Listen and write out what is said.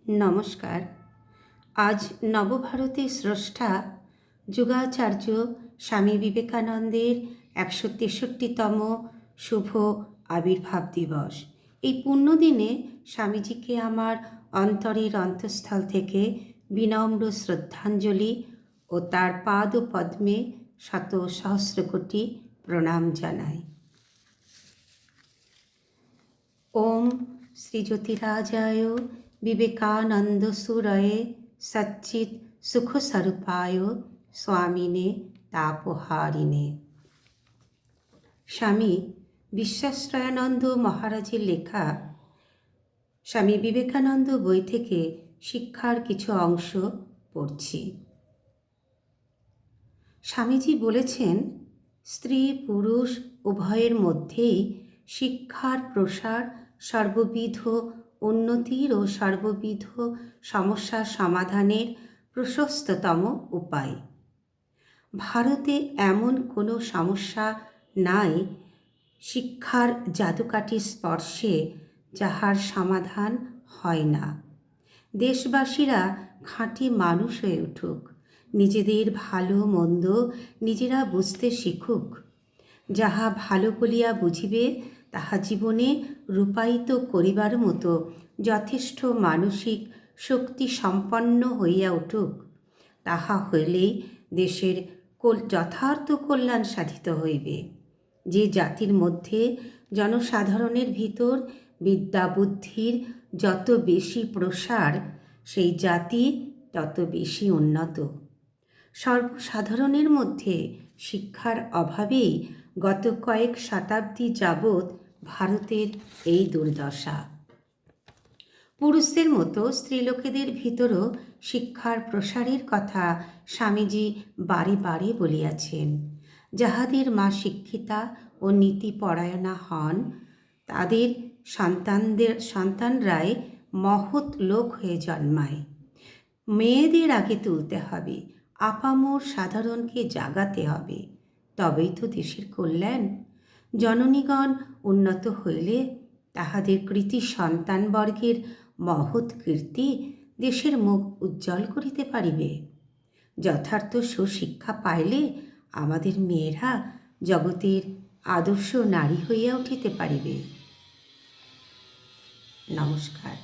নমস্কার। আজ নবভারতের স্রষ্টা যুগাচার্য স্বামী বিবেকানন্দের 163তম শুভ আবির্ভাব দিবস। এই পুণ্যদিনে স্বামীজিকে আমার অন্তরের অন্তঃস্থল থেকে বিনম্র শ্রদ্ধাঞ্জলি ও তার পাদ পদ্মে শত সহস্র কোটি প্রণাম জানাই। ওম শ্রীজ্যোতিরাজায় বিবেকানন্দ সুরয়ে সচ্চিৎ সুখস্বরূপায় স্বামিনে তাপহারিণে। স্বামী বিশ্বাশ্রয়ানন্দ মহারাজের লেখা স্বামী বিবেকানন্দ বই থেকে শিক্ষার কিছু অংশ পড়ছি। স্বামীজি বলেছেন, স্ত্রী পুরুষ উভয়ের মধ্যেই শিক্ষার প্রসার সর্ববিধ উন্নতির ও সর্ববিধ সমস্যা সমাধানের প্রশস্ততম উপায়। ভারতে এমন কোনো সমস্যা নাই শিক্ষার জাদুকাঠির স্পর্শে যাহার সমাধান হয় না। দেশবাসীরা খাঁটি মানুষ হয়ে উঠুক, নিজেদের ভালো মন্দ নিজেরা বুঝতে শিখুক। যাহা ভালো বলিয়া বুঝিবে তাহা জীবনে রূপায়িত করিবার মতো যথেষ্ট মানসিক শক্তি সম্পন্ন হইয়া উঠুক। তাহা হইলেই দেশের যথার্থ কল্যাণ সাধিত হইবে। যে জাতির মধ্যে জনসাধারণের ভিতর বিদ্যা বুদ্ধির যত বেশি প্রসার, সেই জাতি তত বেশি উন্নত। সর্বসাধারণের মধ্যে শিক্ষার অভাবেই গত কয়েক শতাব্দী যাবৎ ভারতের এই দুর্দশা। পুরুষদের মতো স্ত্রীলোকেদের ভিতরও শিক্ষার প্রসারের কথা স্বামীজি বারে বারে বলিয়াছেন। যাহাদের মা শিক্ষিতা ও নীতিপরায়ণা হন, তাদের সন্তানরাই মহৎ লোক হয়ে জন্মায়। মেয়েদের আগে তুলতে হবে, আপামর সাধারণকে জাগাতে হবে, তবেই তো দেশের কল্যাণ। জননীগণ উন্নত হইলে তাহাদের কৃতি সন্তানবর্গের মহৎ কীর্তি দেশের মুখ উজ্জ্বল করিতে পারিবে। যথার্থ সুশিক্ষা পাইলে আমাদের মেয়েরা জগতের আদর্শ নারী হইয়া উঠিতে পারিবে। নমস্কার।